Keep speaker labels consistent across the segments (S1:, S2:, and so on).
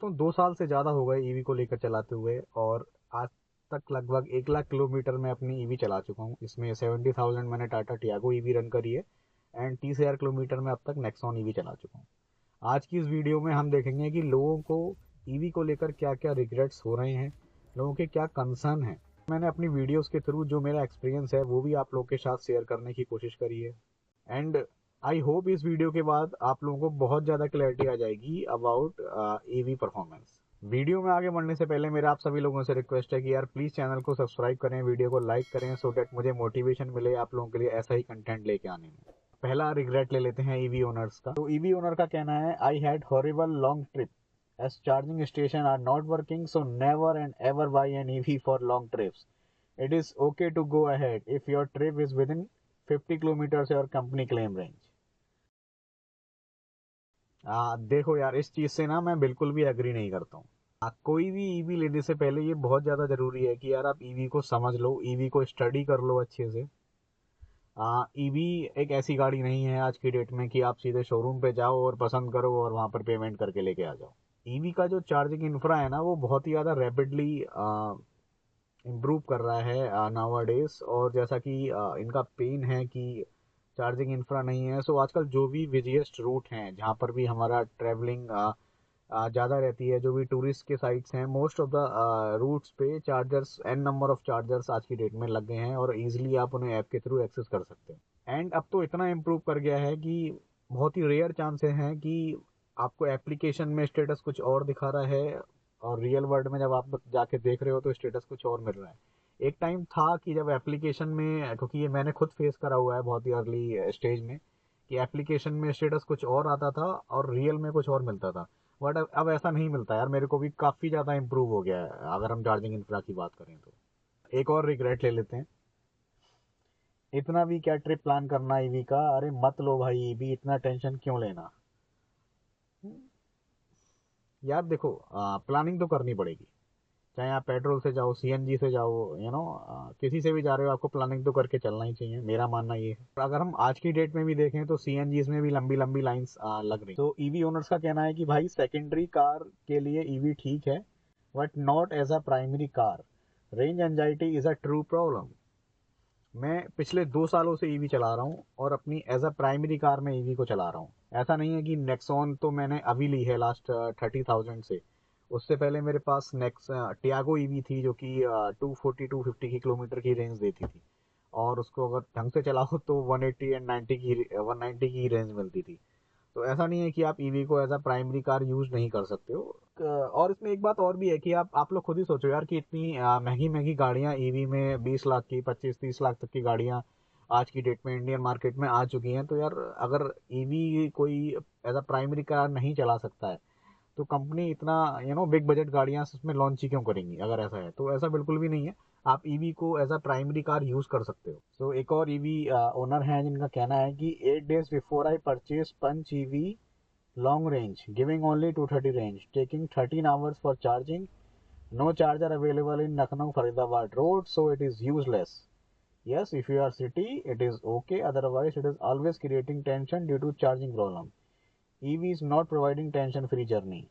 S1: दोस्तों 2 साल से ज़्यादा हो गए ईवी को लेकर चलाते हुए, और आज तक लगभग 1 लाख किलोमीटर मैं अपनी ईवी चला चुका हूँ। इसमें 70,000 मैंने टाटा टियागो ईवी रन करी है एंड 30,000 किलोमीटर में अब तक नेक्सॉन ईवी चला चुका हूँ। आज की इस वीडियो में हम देखेंगे कि लोगों को ईवी को लेकर क्या क्या रिग्रेट्स हो रहे हैं, लोगों के क्या कंसर्न हैं। मैंने अपनी वीडियोस के थ्रू जो मेरा एक्सपीरियंस है वो भी आप लोगों के साथ शेयर करने की कोशिश करी है। एंड आई होप इस वीडियो के बाद आप लोगों को बहुत ज़्यादा क्लैरिटी आ जाएगी अबाउट ईवी परफॉर्मेंस। वीडियो में आगे बढ़ने से पहले मेरा आप सभी लोगों से रिक्वेस्ट है कि यार प्लीज़ चैनल को सब्सक्राइब करें, वीडियो को लाइक करें, सो दैट मुझे मोटिवेशन मिले आप लोगों के लिए ऐसा ही कंटेंट लेके आने में। पहला रिग्रेट ले लेते हैं ईवी ओनर्स का। तो ईवी ओनर का कहना है, I had horrible long trip as charging station are not working, so never and ever buy an EV for long trips. It is okay to go ahead if your trip is within 50 kilometers your company claim range. देखो यार, इस चीज़ से ना मैं बिल्कुल भी agree नहीं करता हूँ। कोई भी ईवी लेने से पहले ये बहुत ज़्यादा ज़रूरी है कि यार आप ईवी को समझ लो, ईवी को स्टडी कर लो अच्छे से। ईवी एक ऐसी गाड़ी नहीं है आज की डेट में कि आप सीधे शोरूम पे जाओ और पसंद करो और वहाँ पर पेमेंट करके लेके आ जाओ। ईवी का जो चार्जिंग इंफ्रा है ना वो बहुत ही ज़्यादा रैपिडली इम्प्रूव कर रहा है नाउ डेज। और जैसा कि इनका पेन है कि चार्जिंग इंफ्रा नहीं है, सो आजकल जो भी बिजिएस्ट रूट हैं जहाँ पर भी हमारा ट्रैवलिंग ज़्यादा रहती है, जो भी टूरिस्ट के साइट्स हैं, मोस्ट ऑफ द रूट्स पे chargers, an number of chargers आज की डेट में लग गए हैं और ईजिली आप उन्हें ऐप के थ्रू एक्सेस कर सकते हैं। एंड अब तो इतना इम्प्रूव कर गया है कि बहुत ही रेयर चांसेस हैं कि आपको एप्लीकेशन में स्टेटस कुछ और दिखा रहा है और रियल वर्ल्ड में जब आप जाके देख रहे हो तो स्टेटस कुछ और मिल रहा है। एक टाइम था कि जब एप्लीकेशन में, क्योंकि ये मैंने खुद फेस करा हुआ है बहुत ही अर्ली स्टेज में, कि एप्लीकेशन में स्टेटस कुछ और आता था और रियल में कुछ और मिलता था। बट अब ऐसा नहीं मिलता यार, मेरे को भी काफ़ी ज़्यादा इम्प्रूव हो गया है अगर हम चार्जिंग इंफ्रा की बात करें तो। एक और रिग्रेट ले लेते हैं। इतना भी क्या ट्रिप प्लान करना ईवी का, अरे मत लो भाई ईवी, इतना टेंशन क्यों लेना। यार देखो, प्लानिंग तो करनी पड़ेगी, चाहे आप पेट्रोल से जाओ, सीएनजी से जाओ, किसी से भी जा रहे हो, आपको प्लानिंग तो करके चलना ही चाहिए, मेरा मानना ये है। और अगर हम आज की डेट में भी देखें तो सीएनजी में भी लंबी लंबी लाइंस लग रही। तो ईवी ओनर्स का कहना है कि भाई सेकेंडरी कार के लिए ईवी ठीक है, but not as a primary car. Range anxiety is a true problem. मैं पिछले 2 सालों से ईवी चला रहा हूँ और अपनी एज अ प्राइमरी कार में ईवी को चला रहा हूँ। ऐसा नहीं है कि नेक्सॉन तो मैंने अभी ली है लास्ट 30,000 से। उससे पहले मेरे पास नेक्स टियागो ईवी थी जो कि 240-250 की किलोमीटर की रेंज देती थी, और उसको अगर ढंग से चलाओ तो 180 एंड 190 की रेंज मिलती थी। तो ऐसा नहीं है कि आप ईवी को as a primary car use नहीं कर सकते हो। और इसमें एक बात और भी है कि आप लोग खुद ही सोचो यार कि इतनी महंगी महंगी गाड़ियां ईवी में 20 लाख की, 25-30 लाख तक की गाड़ियां आज की डेट में इंडियन मार्केट में आ चुकी हैं। तो यार अगर ईवी कोई एज अ प्राइमरी कार नहीं चला सकता है तो कंपनी इतना बिग बजट गाड़ियां उसमें लॉन्च ही क्यों करेंगी। अगर ऐसा है तो ऐसा बिल्कुल भी नहीं है, आप ईवी को as a primary car use कर सकते हो। सो एक और ईवी ओनर हैं जिनका कहना है कि 8 days before I purchase Punch EV long range, giving only 230 range, taking 13 hours for charging, no charger available in Lucknow Faridabad road, so it is useless. Yes, if you are city it is okay, otherwise it is always creating tension due to charging problem. EV is not providing tension free journey.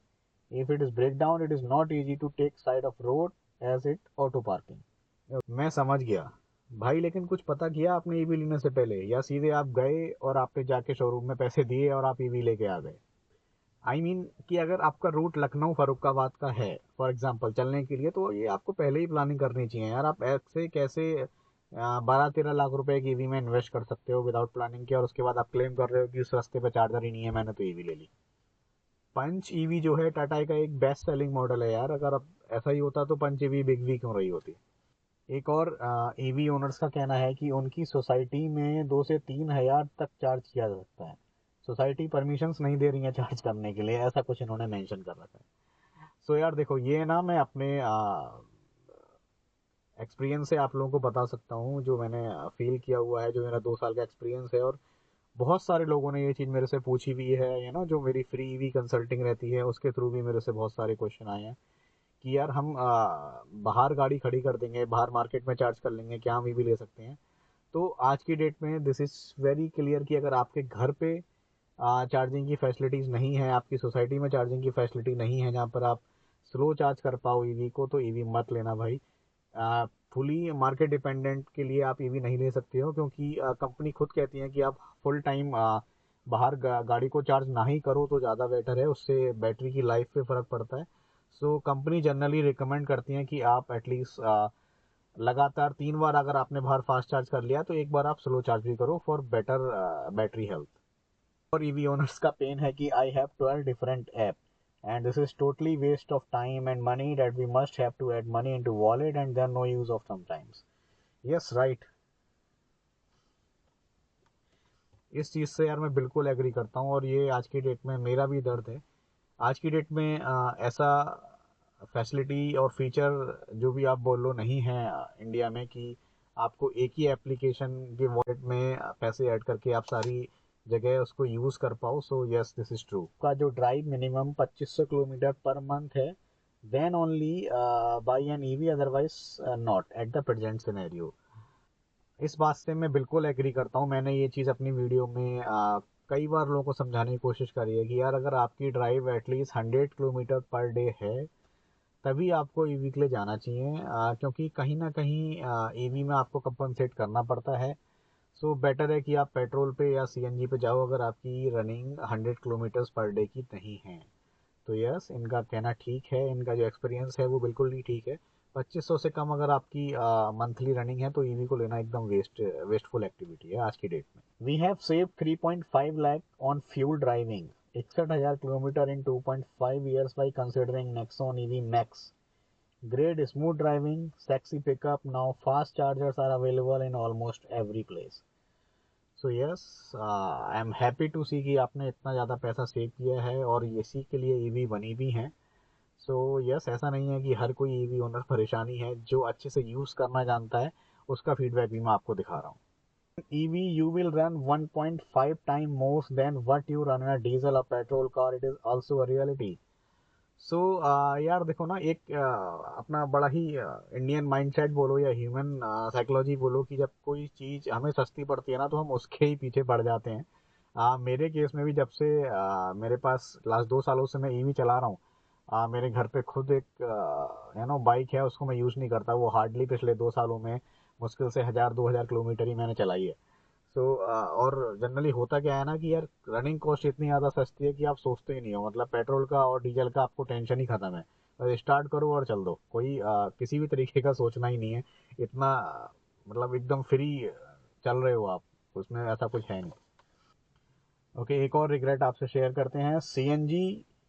S1: If it is breakdown it is not easy to take side of road as it auto parking. मैं समझ गया भाई, लेकिन कुछ पता किया आपने EV लेने से पहले, या सीधे आप गए और आपने जाके शोरूम में पैसे दिए और आप ईवी लेके आ गए। कि अगर आपका रूट लखनऊ फरुखाबाद का है फॉर एग्जांपल चलने के लिए, तो ये आपको पहले ही प्लानिंग करनी चाहिए यार। आप ऐसे कैसे 12-13 लाख रुपए की ईवी में इन्वेस्ट कर सकते हो विदाउट प्लानिंग के, और उसके बाद आप क्लेम कर रहे हो कि उस रास्ते पे चार्जर ही नहीं है, मैंने तो ईवी ले ली। पंच ईवी जो है टाटा का एक बेस्ट सेलिंग मॉडल है यार, अगर अब ऐसा ही होता तो पंच ईवी बिग वी क्यों रही होती। एक और ईवी ओनर्स का कहना है कि उनकी सोसाइटी में 2 से 3 हज़ार तक चार्ज किया जा सकता है। सोसाइटी परमिशंस नहीं दे रही है चार्ज करने के लिए, ऐसा कुछ इन्होंने मेंशन कर रखा है। सो यार देखो, ये ना मैं अपने एक्सपीरियंस से आप लोगों को बता सकता हूँ, जो मैंने फील किया हुआ है, जो मेरा 2 साल का एक्सपीरियंस है। और बहुत सारे लोगों ने ये चीज़ मेरे से पूछी भी है, जो मेरी फ्री ईवी कंसल्टिंग रहती है उसके थ्रू भी मेरे से बहुत सारे क्वेश्चन आए हैं कि यार हम बाहर गाड़ी खड़ी कर देंगे, बाहर मार्केट में चार्ज कर लेंगे, क्या हम ईवी ले सकते हैं। तो आज की डेट में दिस इज़ वेरी क्लियर कि अगर आपके घर पे चार्जिंग की फैसिलिटीज़ नहीं है, आपकी सोसाइटी में चार्जिंग की फैसिलिटी नहीं है जहाँ पर आप स्लो चार्ज कर पाओ ईवी को, तो ईवी मत लेना भाई। फुली मार्केट डिपेंडेंट के लिए आप ईवी नहीं ले सकते हो, क्योंकि कंपनी खुद कहती है कि आप फुल टाइम बाहर गाड़ी को चार्ज ना ही करो तो ज़्यादा बेटर है, उससे बैटरी की लाइफ पे फ़र्क पड़ता है। सो कंपनी जनरली रिकमेंड करती है कि आप एटलीस्ट लगातार 3 बार अगर आपने बाहर फास्ट चार्ज कर लिया तो एक बार आप स्लो चार्ज भी करो फॉर बेटर बैटरी हेल्थ। और ईवी ओनर्स का पेन है कि I have 12 different app and this is totally waste of time and money that we must have to add money into wallet and then no use of sometimes. Yes, right. इस चीज़ से यार मैं बिल्कुल agree करता हूँ, और ये आज की डेट में मेरा भी दर्द है। आज की डेट में ऐसा फैसिलिटी और फीचर जो भी आप बोल लो नहीं है इंडिया में, कि आपको एक ही एप्लीकेशन के वॉलेट में पैसे ऐड करके आप सारी जगह उसको यूज़ कर पाओ। So yes, this is true. का जो drive minimum 2500 kilometre per month है, then only by an EV, otherwise not at the present scenario. इस बात से मैं बिल्कुल एग्री करता हूँ। मैंने ये चीज़ अपनी वीडियो में कई बार लोगों को समझाने की कोशिश करी है कि यार अगर आपकी drive at least 100 kilometre per day है, तभी आपको ईवी के लिए जाना चाहिए, क्योंकि कहीं ना कहीं ईवी में आपको कंपनसेट करना पड़ता है। सो बेटर है कि आप पेट्रोल पे या सीएनजी पे जाओ अगर आपकी रनिंग 100 किलोमीटर्स पर डे की नहीं है। तो यस, इनका कहना ठीक है, इनका जो एक्सपीरियंस है वो बिल्कुल ही ठीक है। 2500 से कम अगर आपकी मंथली रनिंग है तो ईवी को लेना एकदम वेस्टफुल एक्टिविटी है आज की डेट में। We have save 3.5 lakh on fuel driving 61,000 kilometre in 2.5 years by considering Nexon EV Max. Great smooth driving, sexy pickup. Now fast chargers are available in almost every place. So yes, I am happy to see कि आपने इतना ज़्यादा पैसा save किया है और इसी के लिए ईवी बनी भी हैं। सो यस, ऐसा नहीं है कि हर कोई ईवी ओनर परेशानी है। जो अच्छे से यूज़ करना जानता है उसका फीडबैक भी मैं आपको दिखा रहा हूँ। EV you will run 1.5 time more than what you run in a diesel or petrol car. It is also a reality. सो यार देखो ना, एक अपना बड़ा ही इंडियन माइंडसेट बोलो या ह्यूमन साइकोलॉजी बोलो, कि जब कोई चीज़ हमें सस्ती पड़ती है ना तो हम उसके ही पीछे पड़ जाते हैं। मेरे केस में भी जब से मेरे पास लास्ट 2 सालों से मैं ईवी चला रहा हूँ, मेरे घर पे खुद एक बाइक है, उसको मैं यूज़ नहीं करता। वो हार्डली पिछले 2 सालों में मुश्किल से 1000-2000 किलोमीटर ही मैंने चलाई है। सो और जनरली होता क्या है ना कि यार रनिंग कॉस्ट इतनी ज़्यादा सस्ती है कि आप सोचते ही नहीं हो, मतलब पेट्रोल का और डीजल का आपको टेंशन ही खत्म है। बस स्टार्ट करो और चल दो, कोई किसी भी तरीके का सोचना ही नहीं है। इतना मतलब एकदम फ्री चल रहे हो आप, उसमें ऐसा कुछ है नहीं। ओके, एक और रिग्रेट आपसे शेयर करते हैं। सीएनजी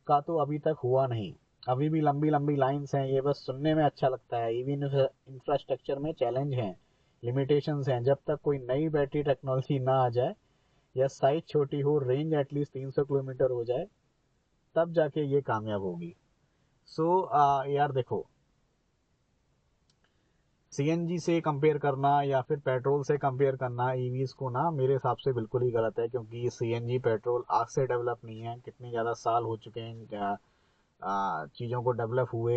S1: का तो अभी तक हुआ नहीं, अभी भी लंबी लंबी लाइंस हैं। ये बस सुनने में अच्छा लगता है। ईवी इंफ्रास्ट्रक्चर में चैलेंज हैं, लिमिटेशंस हैं। जब तक कोई नई बैटरी टेक्नोलॉजी ना आ जाए या साइज छोटी हो, रेंज एटलीस्ट 300 किलोमीटर हो जाए, तब जाके ये कामयाब होगी। सो यार देखो, सीएनजी से कंपेयर करना या फिर पेट्रोल से कंपेयर करना ईवीज को ना, मेरे हिसाब से बिल्कुल ही गलत है, क्योंकि सीएनजी पेट्रोल आज से डेवलप नहीं है। कितने ज़्यादा साल हो चुके हैं चीज़ों को डेवलप हुए।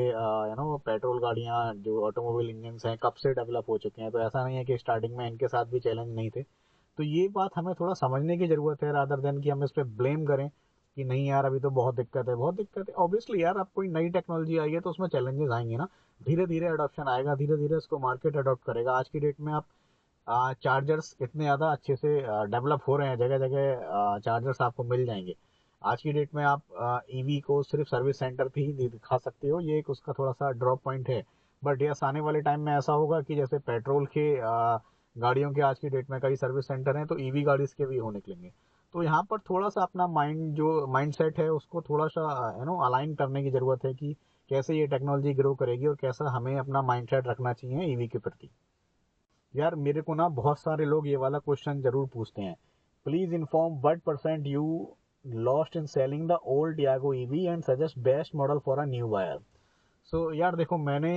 S1: पेट्रोल गाड़ियाँ जो ऑटोमोबाइल इंजन हैं कब से डेवलप हो चुके हैं। तो ऐसा नहीं है कि स्टार्टिंग में इनके साथ भी चैलेंज नहीं थे। तो ये बात हमें थोड़ा समझने की ज़रूरत है, रादर देन कि हम इस पर ब्लेम करें कि नहीं यार अभी तो बहुत दिक्कत है, बहुत दिक्कत है। ऑब्वियसली यार, अब कोई नई टेक्नोलॉजी आई है तो उसमें चैलेंजेस आएंगे ना। धीरे धीरे अडॉप्शन आएगा, धीरे धीरे उसको मार्केट अडॉप्ट करेगा। आज की डेट में आप चार्जर्स इतने ज़्यादा अच्छे से डेवलप हो रहे हैं, जगह जगह चार्जर्स आपको मिल जाएंगे। आज की डेट में आप ईवी को सिर्फ सर्विस सेंटर पे ही दिखा सकते हो, ये एक उसका थोड़ा सा ड्रॉप पॉइंट है। बट यस, आने वाले टाइम में ऐसा होगा कि जैसे पेट्रोल के गाड़ियों के आज की डेट में कई सर्विस सेंटर हैं, तो ईवी गाड़ीज के भी होने निकलेंगे। तो यहाँ पर थोड़ा सा अपना माइंड सेट है उसको थोड़ा सा अलाइन करने की ज़रूरत है कि कैसे ये टेक्नोलॉजी ग्रो करेगी और कैसा हमें अपना माइंड सेट रखना चाहिए ईवी के प्रति। यार मेरे को ना बहुत सारे लोग ये वाला क्वेश्चन जरूर पूछते हैं, please inform what percent you lost in selling the old Tiago EV and suggest best model for a new buyer. So यार देखो, मैंने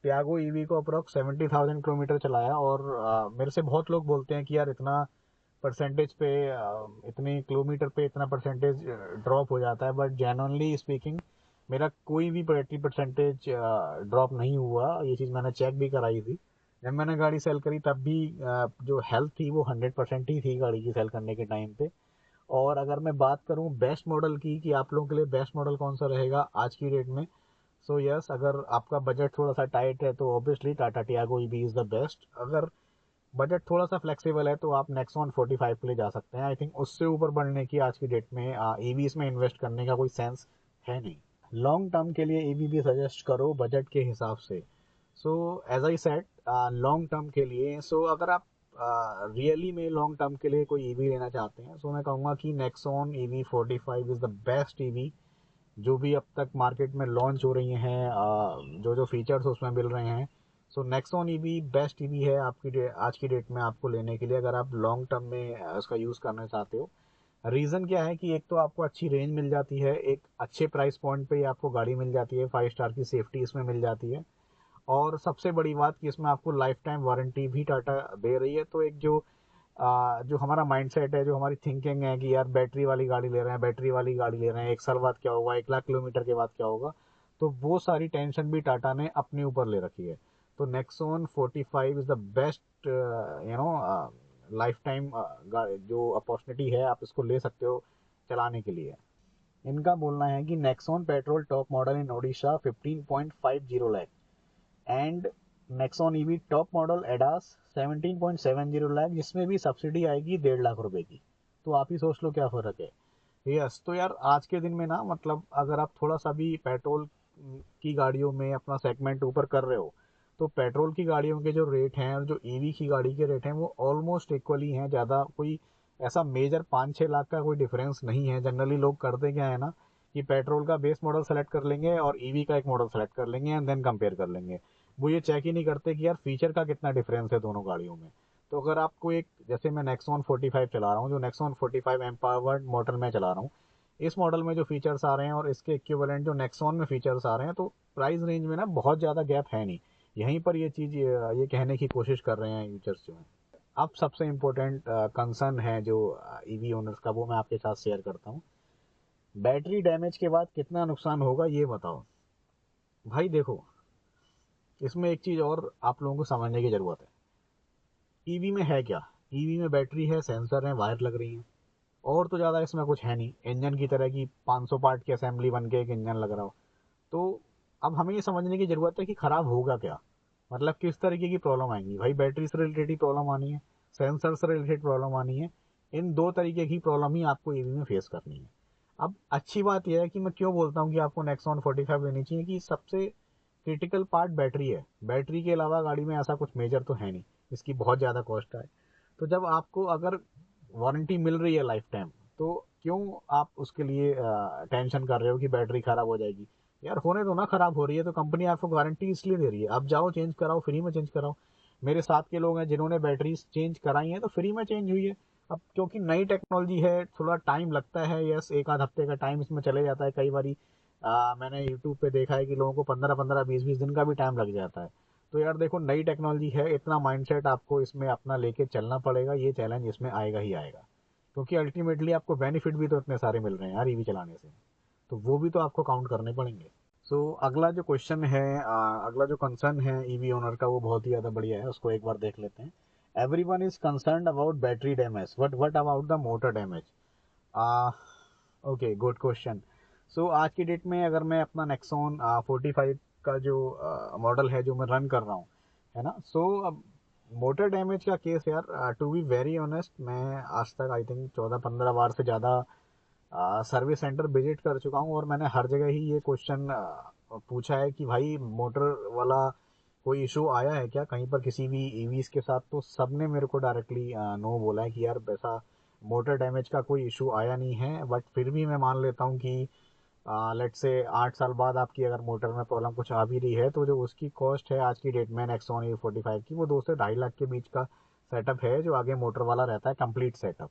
S1: टियागो ईवी को अप्रोक्स 70,000 किलोमीटर चलाया, और मेरे से बहुत लोग बोलते हैं कि यार इतना परसेंटेज पे इतने किलोमीटर पे इतना परसेंटेज ड्रॉप हो जाता है। बट जेन्युइनली स्पीकिंग, मेरा कोई भी बैटरी परसेंटेज ड्रॉप नहीं हुआ। ये चीज़ मैंने चेक भी कराई थी। जब मैंने गाड़ी सेल करी तब भी जो हेल्थ थी वो 100% ही थी गाड़ी की सेल करने के टाइम पे। और अगर मैं बात करूं बेस्ट मॉडल की कि आप लोगों के लिए बेस्ट मॉडल कौन सा रहेगा आज की डेट में, सो यस, अगर आपका बजट थोड़ा सा टाइट है तो obviously Tata Tiago EV is the best. अगर बजट थोड़ा सा फ्लेक्सिबल है तो आप नेक्सॉन 45 के लिए जा सकते हैं। आई थिंक उससे ऊपर बढ़ने की आज की डेट में ईवीज में इन्वेस्ट करने का कोई सेंस है नहीं। लॉन्ग टर्म के लिए ईवी भी सजेस्ट करो बजट के हिसाब से। So as I said, long term के लिए, सो अगर आप रियली में लॉन्ग टर्म के लिए कोई ईवी लेना चाहते हैं, सो मैं कहूँगा कि Nexon EV 45 is the best EV जो भी अब तक मार्केट में लॉन्च हो रही हैं, जो जो फीचर्स उसमें मिल रहे हैं। सो नेक्सॉन ईवी बेस्ट ईवी है आपकी आज की डेट में आपको लेने के लिए, अगर आप लॉन्ग टर्म में उसका यूज़ करना चाहते हो। रीज़न क्या है कि एक तो आपको अच्छी रेंज मिल जाती है, एक अच्छे प्राइस पॉइंट पे ही आपको गाड़ी मिल जाती है, 5 स्टार की सेफ्टी इसमें मिल जाती है, और सबसे बड़ी बात कि इसमें आपको लाइफ टाइम वारंटी भी टाटा दे रही है। तो एक जो हमारा माइंडसेट है, जो हमारी थिंकिंग है कि यार बैटरी वाली गाड़ी ले रहे हैं, बैटरी वाली गाड़ी ले रहे हैं, 1 साल बाद क्या होगा, 1 लाख किलोमीटर के बाद क्या होगा, तो वो सारी टेंशन भी टाटा ने अपने ऊपर ले रखी है। तो Nexon 45 is the best life time जो अपॉर्चुनिटी है, आप इसको ले सकते हो चलाने के लिए। इनका बोलना है कि Nexon petrol top model in Odisha 15.50 lakh and Nexon EV top model ADAS 17.70 lakh, जिसमें भी सब्सिडी आएगी 1.5 लाख रुपए की। तो आप ही सोच लो क्या फर्क है। यस, तो यार आज के दिन में ना, मतलब अगर आप थोड़ा सा भी पेट्रोल की गाड़ियों में अपना सेगमेंट ऊपर कर रहे हो, तो पेट्रोल की गाड़ियों के जो रेट हैं और जो ईवी की गाड़ी के रेट हैं वो ऑलमोस्ट इक्वली हैं। ज़्यादा कोई ऐसा मेजर 5-6 लाख का कोई डिफरेंस नहीं है। जनरली लोग करते क्या है ना, कि पेट्रोल का बेस मॉडल सेलेक्ट कर लेंगे और ईवी का एक मॉडल सेलेक्ट कर लेंगे एंड देन कंपेयर कर लेंगे। वो ये चेक ही नहीं करते कि यार फीचर का कितना डिफरेंस है दोनों गाड़ियों में। तो अगर आपको एक, जैसे मैं नेक्सॉन 45 चला रहा हूँ, जो नेक्सॉन 45 एम्पावर्ड मॉडल में चला रहा हूँ, इस मॉडल में जो फीचर्स आ रहे हैं और इसके इक्विवेलेंट जो नेक्सॉन में फीचर्स आ रहे हैं, तो प्राइस रेंज में ना बहुत ज़्यादा गैप है नहीं। यहीं पर ये चीज़ ये कहने की कोशिश कर रहे हैं यूजर्स जो हैं। अब सबसे इम्पोर्टेंट कंसर्न है जो ईवी ओनर्स का, वो मैं आपके साथ शेयर करता हूँ। बैटरी डैमेज के बाद कितना नुकसान होगा ये बताओ। भाई देखो, इसमें एक चीज़ और आप लोगों को समझने की ज़रूरत है। ईवी में है क्या? ईवी में बैटरी है, सेंसर है, वायर लग रही है, और तो ज़्यादा इसमें कुछ है नहीं। इंजन की तरह की 500 पार्ट की असेंबली बन के एक इंजन लग रहा हो। तो अब हमें ये समझने की ज़रूरत है कि ख़राब होगा क्या, मतलब किस तरीके की प्रॉब्लम आएंगी। भाई बैटरी से रिलेटेड ही प्रॉब्लम आनी है, सेंसर से रिलेटेड प्रॉब्लम आनी है। इन दो तरीके की प्रॉब्लम ही आपको ईवी में फेस करनी है। अब अच्छी बात यह है कि मैं क्यों बोलता हूँ कि आपको नेक्सॉन 45 लेनी चाहिए, कि सबसे क्रिटिकल पार्ट बैटरी है। बैटरी के अलावा गाड़ी में ऐसा कुछ मेजर तो है नहीं, इसकी बहुत ज़्यादा कॉस्ट है। तो जब आपको अगर वारंटी मिल रही है लाइफ टाइम, तो क्यों आप उसके लिए टेंशन कर रहे हो कि बैटरी खराब हो जाएगी। यार होने दो ना, खराब हो रही है तो कंपनी आपको गारंटी इसलिए दे रही है, आप जाओ चेंज कराओ, फ्री में चेंज कराओ। मेरे साथ के लोग हैं जिन्होंने बैटरी चेंज कराई है तो फ्री में चेंज हुई है। अब क्योंकि नई टेक्नोलॉजी है, थोड़ा टाइम लगता है, यस, 1 आध हफ्ते का टाइम इसमें चले जाता है कई बारी। मैंने यूट्यूब पे देखा है कि लोगों को 15-15 20-20 दिन का भी टाइम लग जाता है। तो यार देखो, नई टेक्नोलॉजी है, इतना माइंडसेट आपको इसमें अपना लेके चलना पड़ेगा, ये चैलेंज इसमें आएगा ही आएगा। क्योंकि अल्टीमेटली आपको बेनिफिट भी तो इतने सारे मिल रहे हैं यार ईवी चलाने से, तो वो भी तो आपको काउंट करने पड़ेंगे। सो अगला जो क्वेश्चन है, अगला जो कंसर्न है ईवी ओनर का, वो बहुत ही ज़्यादा बढ़िया है, उसको एक बार देख लेते हैं। Everyone is concern about battery damage, what about the motor damage? Okay, good question. So आज की डेट में अगर मैं अपना नेक्सॉन 45 का जो मॉडल है जो मैं रन कर रहा हूँ, है ना, सो अब मोटर डैमेज का केस यार, टू बी वेरी ऑनेस्ट, मैं आज तक आई थिंक 14-15 बार से ज़्यादा सर्विस सेंटर विजिट कर चुका हूँ, और मैंने हर जगह ही ये क्वेश्चन पूछा है कि भाई मोटर वाला कोई इशू आया है क्या कहीं पर किसी भी ईवीज के साथ। तो सबने मेरे को डायरेक्टली नो बोला है कि यार वैसा मोटर डैमेज का कोई इशू आया नहीं है। बट फिर भी मैं मान लेता हूँ कि लेट से 8 साल बाद आपकी अगर मोटर में प्रॉब्लम कुछ आ भी रही है, तो जो उसकी कॉस्ट है आज की डेट में नेक्सॉन E45 की, वो 2 से 2.5 लाख के बीच का सेटअप है, जो आगे मोटर वाला रहता है कंप्लीट सेटअप।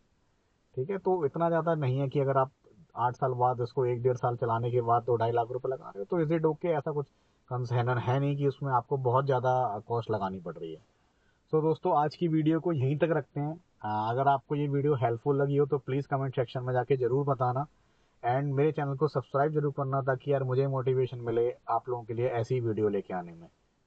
S1: ठीक है, तो इतना ज़्यादा नहीं है कि अगर आप 8 साल बाद उसको 1-1.5 साल चलाने के बाद 2-2.5 लाख रुपए लगा रहे हो तो इज इट ओके, ऐसा कुछ कंसर्न है नहीं कि उसमें आपको बहुत ज़्यादा कॉस्ट लगानी पड़ रही है। सो दोस्तों, आज की वीडियो को यहीं तक रखते हैं। अगर आपको ये वीडियो हेल्पफुल लगी हो तो प्लीज़ कमेंट सेक्शन में जाके ज़रूर बताना, एंड मेरे चैनल को सब्सक्राइब जरूर करना, ताकि यार मुझे मोटिवेशन मिले आप लोगों के लिए ऐसी वीडियो लेके आने में।